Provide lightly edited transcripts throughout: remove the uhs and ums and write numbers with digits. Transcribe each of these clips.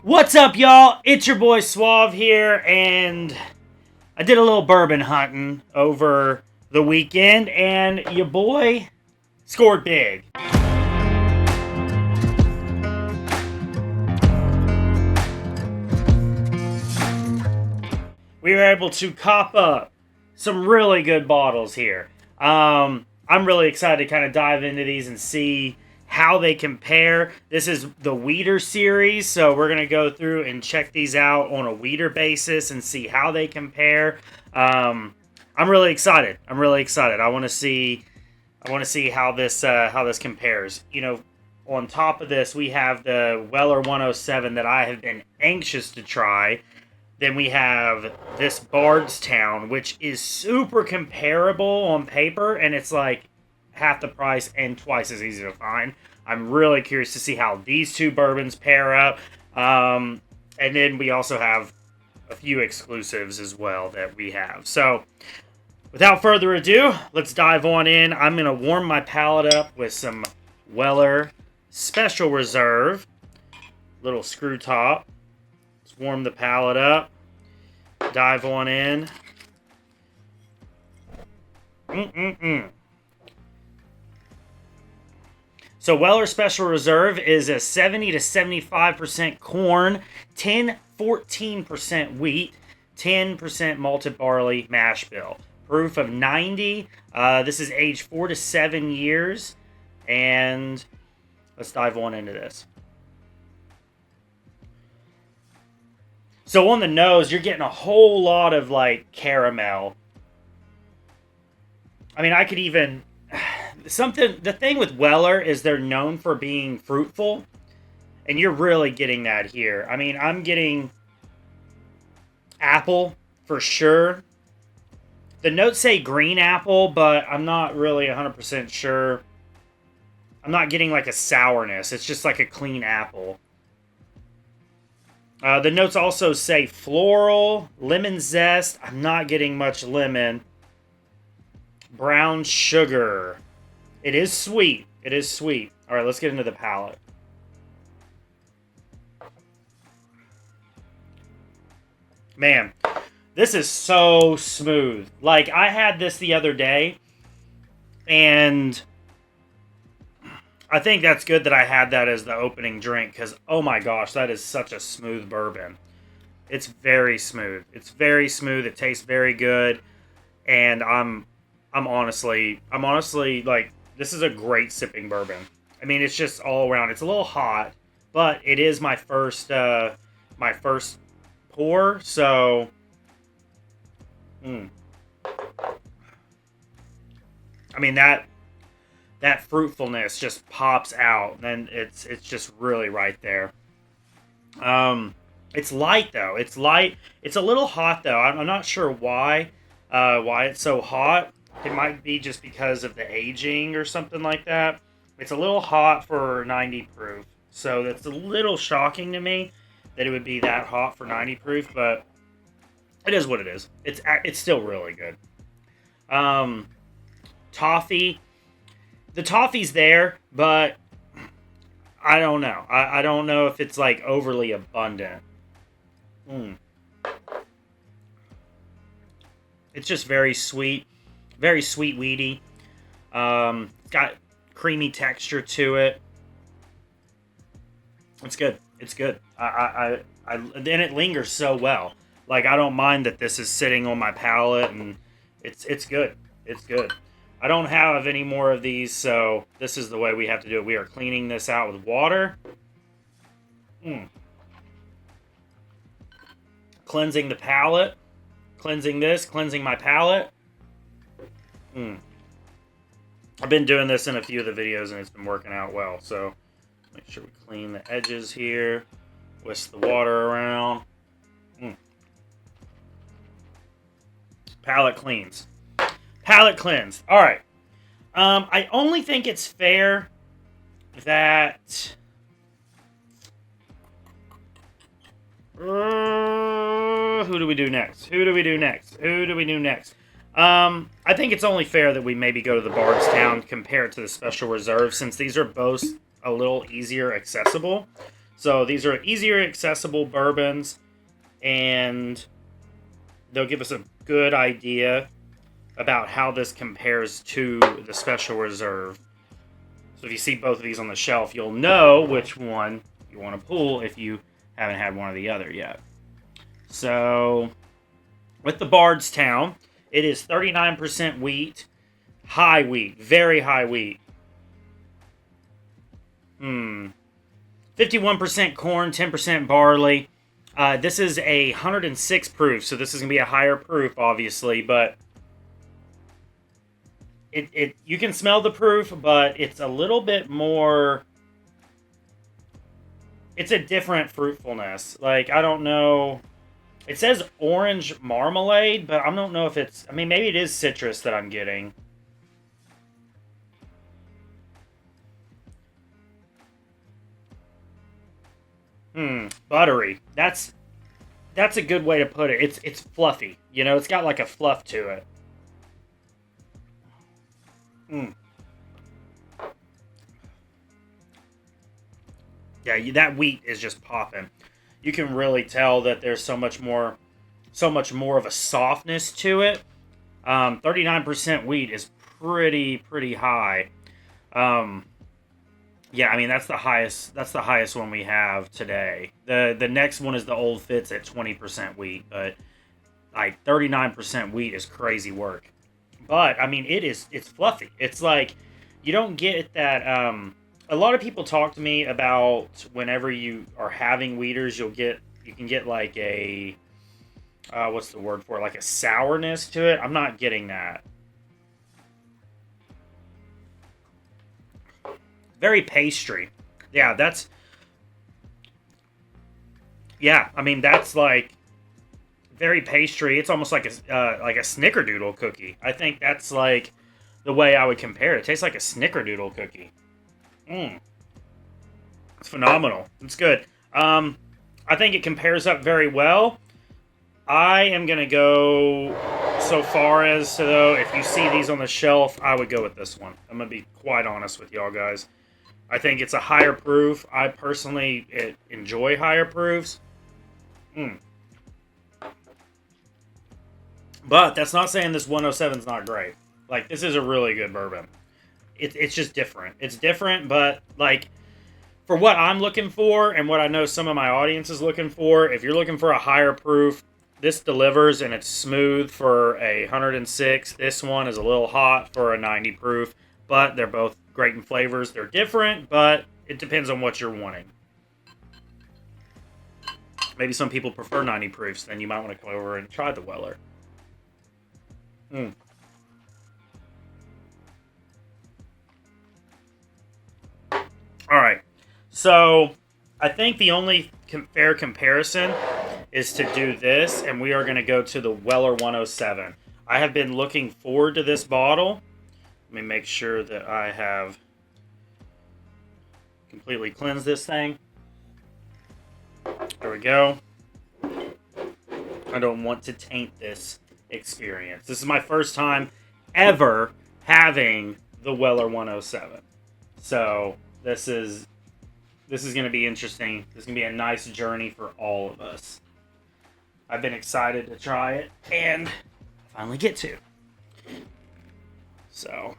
What's up, y'all? It's your boy Swav here, and I did a little bourbon hunting over the weekend, and your boy scored big. We were able to cop up some really good bottles here. I'm really excited to kind of dive into these and see how they compare. This is the Weeder series, so we're going to go through and check these out on a Weeder basis and see how they compare. I'm really excited. I want to see how this compares. You know, on top of this, we have the Weller 107 that I have been anxious to try. Then we have this Bardstown, which is super comparable on paper, and it's like half the price and twice as easy to find. I'm really curious to see how these two bourbons pair up. And then we also have a few exclusives as well that we have. So, without further ado, let's dive on in. I'm going to warm my palate up with some Weller Special Reserve. Little screw top. Let's warm the palate up. Dive on in. So Weller Special Reserve is a 70 to 75% corn, 10-14% wheat, 10% malted barley mash bill. Proof of 90. This is aged 4 to 7 years. And let's dive on into this. So on the nose, you're getting a whole lot of like caramel. I mean, I could even... The thing with Weller is they're known for being fruitful, and you're really getting that here. I mean, I'm getting apple for sure. The notes say green apple, but I'm not really 100% sure. I'm not getting like a sourness. It's just like a clean apple. The notes also say floral, lemon zest. I'm not getting much lemon. Brown sugar. It is sweet. It is sweet. All right, let's get into the palate. Man, this is so smooth. Like, I had this the other day, and I think that's good that I had that as the opening drink, because, oh my gosh, that is such a smooth bourbon. It's very smooth. It's very smooth. It tastes very good, and I'm honestly, like, this is a great sipping bourbon. I mean, it's just all around. It's a little hot, but it is my first pour, so... I mean, that fruitfulness just pops out, and it's just really right there. It's light, though. It's light. It's a little hot, though. I'm not sure why it's so hot. It might be just because of the aging or something like that. It's a little hot for 90 proof. So that's a little shocking to me that it would be that hot for 90 proof, but it is what it is. It's still really good. Toffee. The toffee's there, but I don't know. I don't know if it's like overly abundant. It's just very sweet. Very sweet, weedy. It's got creamy texture to it. It's good. It's good. And it lingers so well. Like, I don't mind that this is sitting on my palate, and it's good. It's good. I don't have any more of these, so this is the way we have to do it. We are cleaning this out with water. Cleansing the palate. Cleansing this. Cleansing my palate. I've been doing this in a few of the videos, and it's been working out well. So make sure we clean the edges here. Whisk the water around. Palate cleans. Palate cleansed. All right. I only think it's fair that... who do we do next? I think it's only fair that we maybe go to the Bardstown compared to the Special Reserve, since these are both a little easier accessible. So these are easier accessible bourbons, and they'll give us a good idea about how this compares to the Special Reserve. So if you see both of these on the shelf, you'll know which one you want to pull if you haven't had one or the other yet. So with the Bardstown, it is 39% wheat, high wheat, very high wheat. 51% corn, 10% barley. This is a 106 proof, so this is going to be a higher proof, obviously, but you can smell the proof, but it's a little bit more... It's a different fruitfulness. Like, I don't know... It says orange marmalade, but I don't know if it's... I mean, maybe it is citrus that I'm getting. Buttery. That's a good way to put it. It's fluffy. You know, it's got like a fluff to it. Yeah, that wheat is just popping. You can really tell that there's so much more of a softness to it. 39% wheat is pretty high. Yeah, I mean that's the highest one we have today. The next one is the Old Fitz at 20% wheat, but like 39% wheat is crazy work. But I mean it's fluffy. It's like you don't get that a lot of people talk to me about whenever you are having wheaters, you can get like a what's the word for it? Like a sourness to it. I'm not getting that. Very pastry. Yeah, I mean that's like very pastry. It's almost like a snickerdoodle cookie. I think that's like the way I would compare it. It tastes like a snickerdoodle cookie. It's phenomenal. It's good. I think it compares up very well. I am going to go so far as to, though, if you see these on the shelf, I would go with this one. I'm going to be quite honest with y'all guys. I think it's a higher proof. I personally enjoy higher proofs. But that's not saying this 107 is not great. Like, this is a really good bourbon. It's just different. It's different, but, like, for what I'm looking for and what I know some of my audience is looking for, if you're looking for a higher proof, this delivers and it's smooth for a 106. This one is a little hot for a 90 proof, but they're both great in flavors. They're different, but it depends on what you're wanting. Maybe some people prefer 90 proofs, then you might want to come over and try the Weller. Alright, so I think the only fair comparison is to do this, and we are going to go to the Weller 107. I have been looking forward to this bottle. Let me make sure that I have completely cleansed this thing. There we go. I don't want to taint this experience. This is my first time ever having the Weller 107. So this is going to be interesting. This is going to be a nice journey for all of us. I've been excited to try it, and I finally get to. So.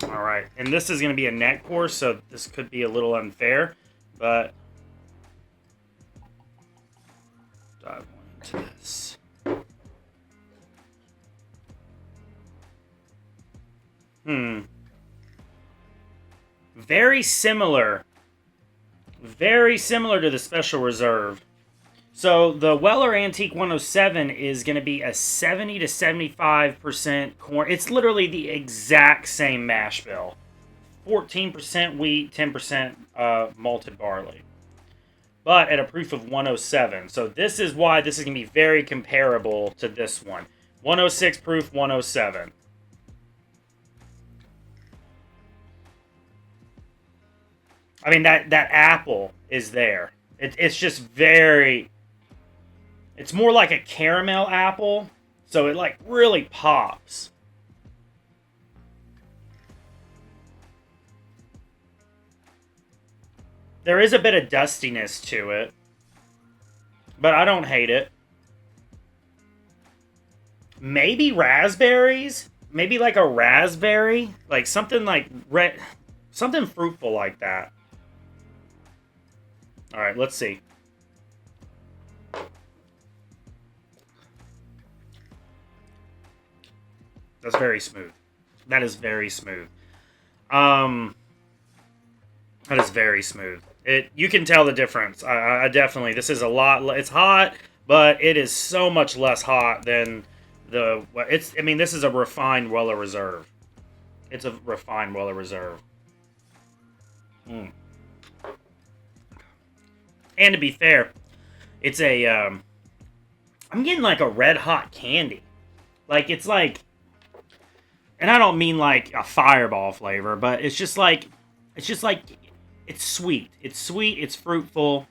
Alright, and this is going to be a neck pour, so this could be a little unfair, but dive into this. Very similar to the Special Reserve. So the Weller Antique 107 is going to be a 70 to 75% corn. It's literally the exact same mash bill. 14% wheat, 10% malted barley. But at a proof of 107. So this is why this is going to be very comparable to this one. 106 proof, 107. I mean, that apple is there. It's just very... It's more like a caramel apple, so it like really pops. There is a bit of dustiness to it, but I don't hate it. Maybe raspberries? Maybe like a raspberry? Like something like something fruitful like that. All right, let's see. That's very smooth. That is very smooth. That is very smooth. You can tell the difference. I definitely. This is a lot. It's hot, but it is so much less hot than the. It's. I mean, this is a refined Weller Reserve. It's a refined Weller Reserve. Mm. And to be fair, it's a. I'm getting like a red hot candy. Like it's like. And I don't mean like a fireball flavor, but it's just like it's sweet. It's sweet, it's fruitful,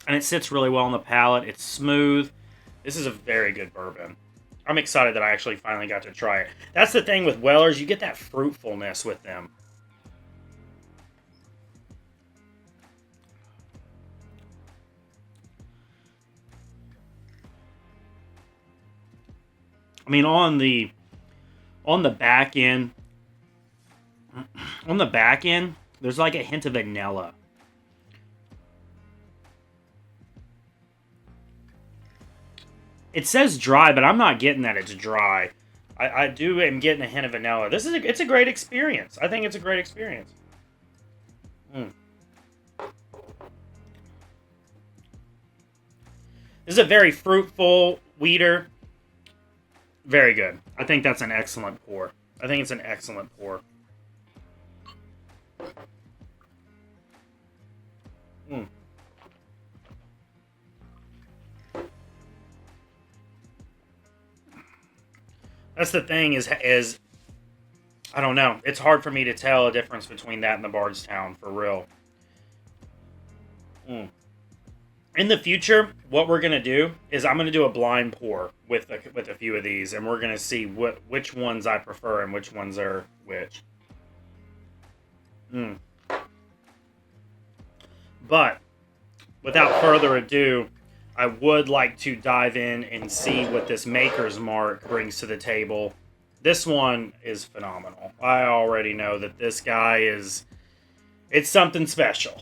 and it sits really well on the palate. It's smooth. This is a very good bourbon. I'm excited that I actually finally got to try it. That's the thing with Wellers, you get that fruitfulness with them. I mean, on the back end, there's like a hint of vanilla. It says dry, but I'm not getting that it's dry. I am getting a hint of vanilla. It's a great experience. I think it's a great experience. Mm. This is a very fruitful wheater. Very good. I think that's an excellent pour. I think it's an excellent pour. Mm. That's the thing is I don't know. It's hard for me to tell a difference between that and the Bardstown for real. Mm. In the future, what we're gonna do is I'm gonna do a blind pour with a few of these, and we're gonna see which ones I prefer and which ones are which. Mm. But without further ado, I would like to dive in and see what this Maker's Mark brings to the table. This one is phenomenal. I already know that this guy it's something special.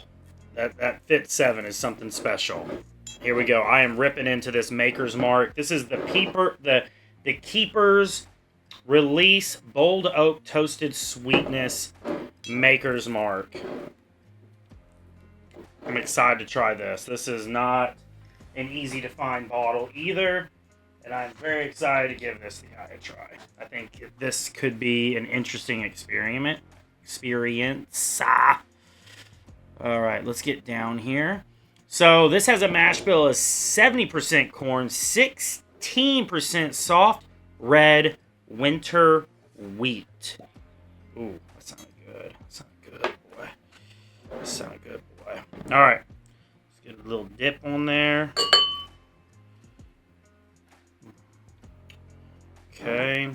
That Fit 7 is something special. Here we go. I am ripping into this Maker's Mark. This is the Keeper's Release Bold Oak Toasted Sweetness Maker's Mark. I'm excited to try this. This is not an easy to find bottle either, and I'm very excited to give this guy a try. I think this could be an interesting experience. All right, let's get down here. So this has a mash bill of 70% corn, 16% soft red winter wheat. Ooh, that sounded good. That sounded good, boy. That sounded good, boy. All right, let's get a little dip on there. Okay.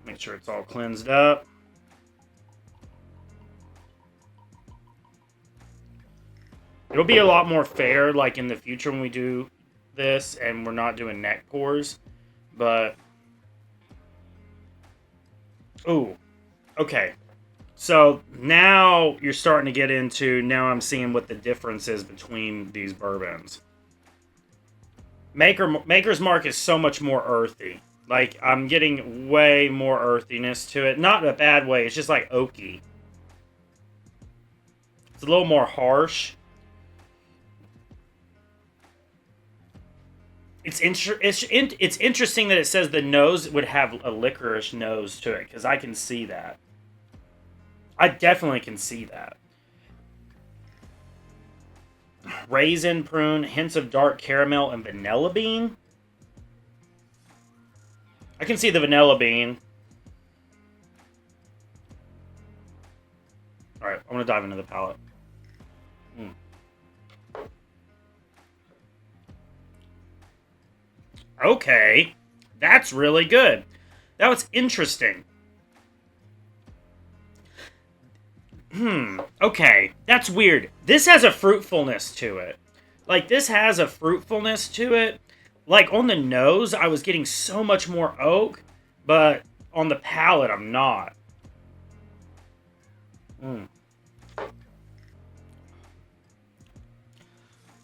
Make sure it's all cleansed up. It'll be a lot more fair, like in the future when we do this and we're not doing neck pours. But, ooh, okay. So now you're starting to get into, now I'm seeing what the difference is between these bourbons. Maker's Mark is so much more earthy. Like, I'm getting way more earthiness to it. Not in a bad way, it's just like oaky. It's a little more harsh. It's interesting that it says the nose would have a licorice nose to it, because I can see that. I definitely can see that. Raisin, prune, hints of dark caramel, and vanilla bean. I can see the vanilla bean. Alright, I'm going to dive into the palate. Mm. Okay, that's really good. That was interesting. Okay, that's weird. This has a fruitfulness to it. Like, this has a fruitfulness to it. Like, on the nose, I was getting so much more oak, but on the palate, I'm not.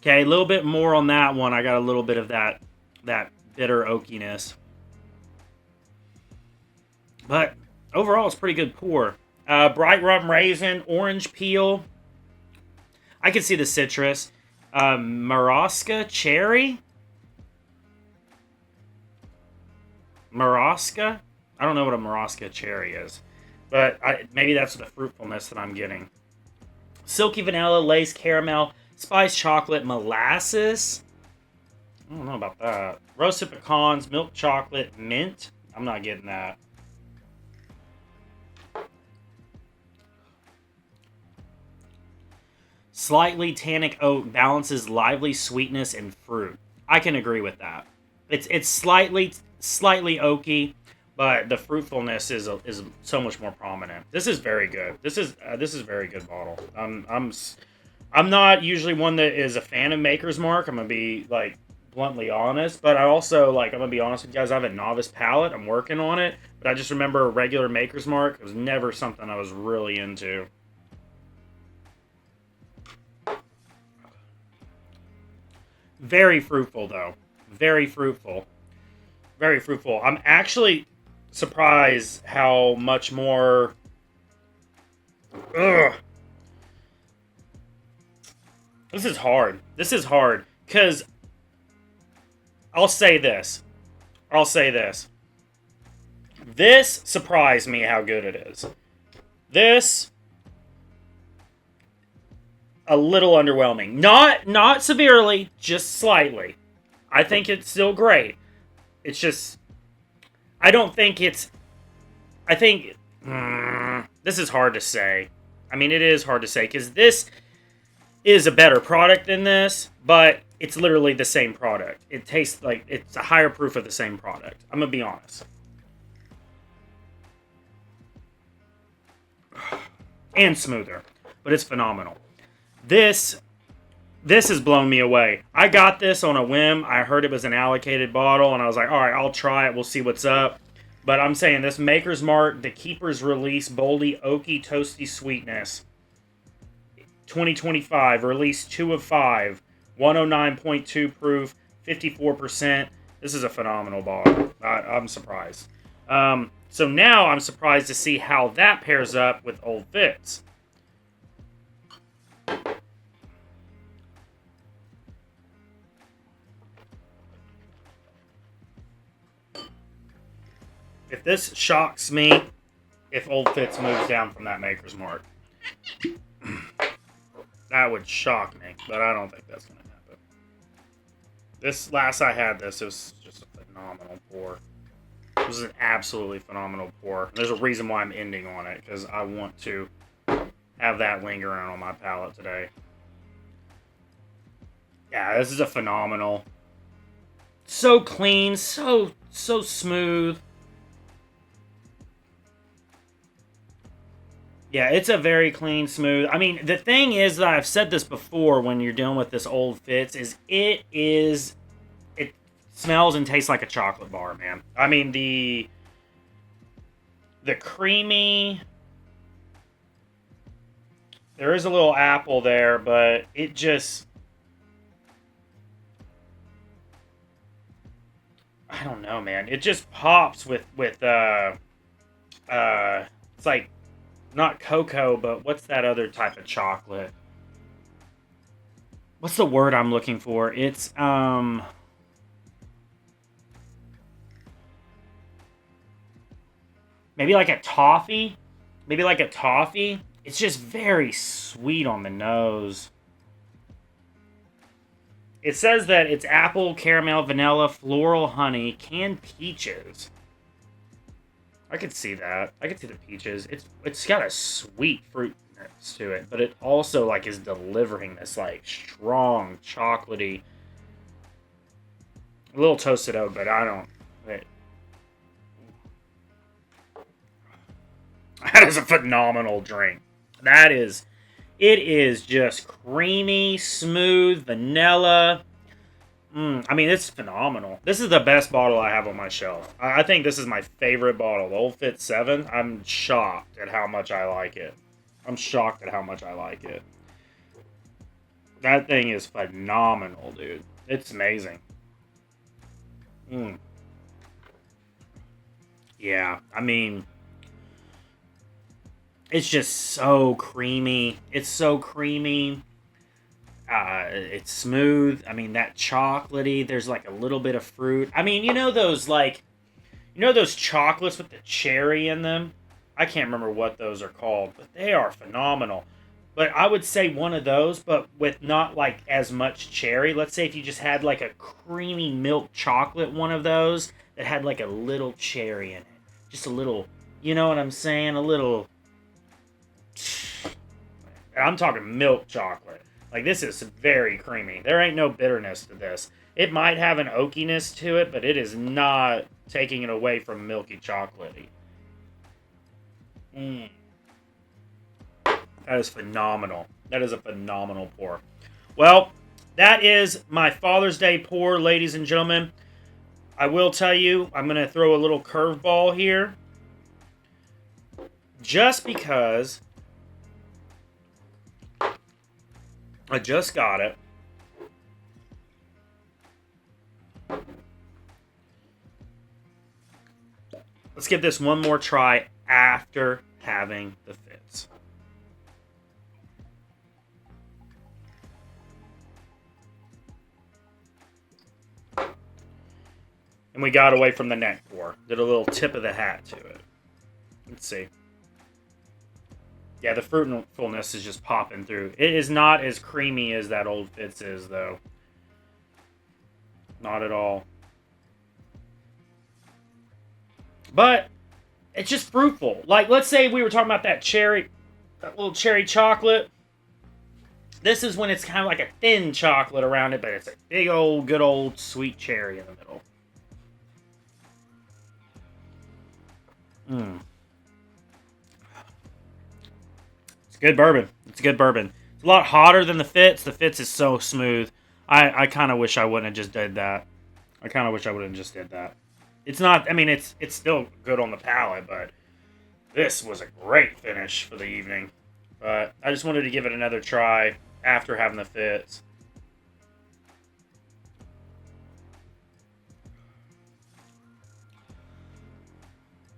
Okay, a little bit more on that one. I got a little bit of that bitter oakiness. But overall, it's pretty good pour. Bright rum raisin, orange peel. I can see the citrus. Marosca cherry. Marosca? I don't know what a Marosca cherry is. But maybe that's the fruitfulness that I'm getting. Silky vanilla, lace caramel, spice chocolate, molasses. I don't know about that. Roasted pecans, milk chocolate, mint. I'm not getting that. Slightly tannic oak balances lively sweetness and fruit. I can agree with that. It's slightly oaky, but the fruitfulness is so much more prominent. This is very good. This is very good bottle. I'm not usually one that is a fan of Maker's Mark. I'm gonna be like bluntly honest, but I also I'm gonna be honest with you guys. I have a novice palate. I'm working on it, but I just remember a regular Maker's Mark. It was never something I was really into. Very fruitful, though. Very fruitful. Very fruitful. I'm actually surprised how much more... Ugh. This is hard. This is hard. Because... I'll say this. This surprised me how good it is. This... a little underwhelming. Not severely, just slightly. I think it's still great. It's just... I don't think it's... I think... this is hard to say. I mean, it is hard to say, because this is a better product than this, but it's literally the same product. It tastes like it's a higher proof of the same product. I'm going to be honest. And smoother. But it's phenomenal. This has blown me away. I got this on a whim. I heard it was an allocated bottle, and I was like, all right, I'll try it. We'll see what's up. But I'm saying this Maker's Mark, the Keeper's Release, Boldy, Oaky, Toasty Sweetness. 2025, release 2 of 5. 109.2 proof, 54%. This is a phenomenal bottle. I'm surprised. So now I'm surprised to see how that pairs up with Old Fitz. If this shocks me, if Old Fitz moves down from that Maker's Mark. That would shock me, but I don't think that's going to happen. This last I had this, it was just a phenomenal pour. It was an absolutely phenomenal pour. There's a reason why I'm ending on it, because I want to have that lingering on my palate today. Yeah, this is a phenomenal. So clean, so smooth. Yeah, it's a very clean, smooth. I mean, the thing is that I've said this before when you're dealing with this Old Fitz is it smells and tastes like a chocolate bar, man. I mean, the creamy, there is a little apple there, but it just, I don't know, man. It just pops with it's like, not cocoa, but what's that other type of chocolate? What's the word I'm looking for? It's, maybe like a toffee? Maybe like a toffee? It's just very sweet on the nose. It says that it's apple, caramel, vanilla, floral, honey, canned peaches. I could see that. I could see the peaches. It's got a sweet fruitness to it, but it also like is delivering this like strong chocolatey, a little toasted oat, but I don't. That is a phenomenal drink. It is just creamy, smooth, vanilla. I mean, it's phenomenal. This is the best bottle I have on my shelf. I think this is my favorite bottle, the Old Fit 7. I'm shocked at how much I like it. That thing is phenomenal, dude. It's amazing. Yeah, I mean, it's just so creamy. It's so creamy. It's smooth. I mean, that chocolatey. There's like a little bit of fruit. I mean, those chocolates with the cherry in them? I can't remember what those are called, but they are phenomenal. But I would say one of those, but with not like as much cherry. Let's say if you just had like a creamy milk chocolate one of those that had like a little cherry in it. Just a little, you know what I'm saying? A little. I'm talking milk chocolate. Like, this is very creamy. There ain't no bitterness to this. It might have an oakiness to it, but it is not taking it away from milky chocolatey. That is phenomenal. That is a phenomenal pour. Well, that is my Father's Day pour, ladies and gentlemen. I will tell you, I'm going to throw a little curveball here. Just because I just got it. Let's give this one more try after having the fits. And we got away from the neck pour. Did a little tip of the hat to it. Let's see. Yeah, the fruitfulness is just popping through. It is not as creamy as that Old Fitz is, though. Not at all. But it's just fruitful. Like, let's say we were talking about that little cherry chocolate. This is when it's kind of like a thin chocolate around it, but it's a big old, good old sweet cherry in the middle. It's good bourbon. It's good bourbon. It's a lot hotter than the Fitz. The Fitz is so smooth. I kind of wish I wouldn't have just did that. It's not, I mean, it's still good on the palate, but this was a great finish for the evening. But I just wanted to give it another try after having the Fitz.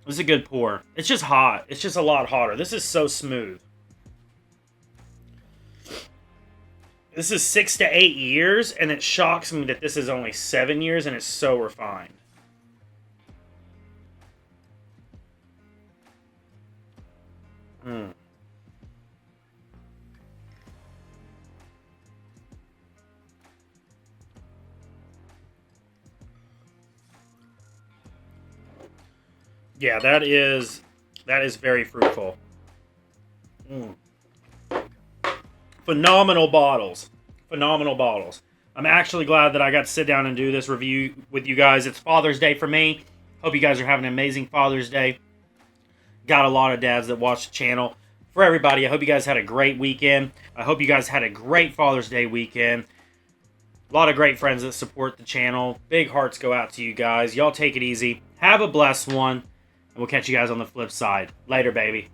This is a good pour. It's just hot. It's just a lot hotter. This is so smooth. This is 6 to 8 years, and it shocks me that this is only 7 years, and it's so refined. Yeah, that is very fruitful. Phenomenal bottles. I'm actually glad that I got to sit down and do this review with you guys. It's Father's Day for me. Hope you guys are having an amazing Father's Day. Got a lot of dads that watch the channel. For everybody, I hope you guys had a great weekend. I hope you guys had a great Father's Day weekend. A lot of great friends that support the channel. Big hearts go out to you guys. Y'all take it easy. Have a blessed one. And we'll catch you guys on the flip side. Later, baby.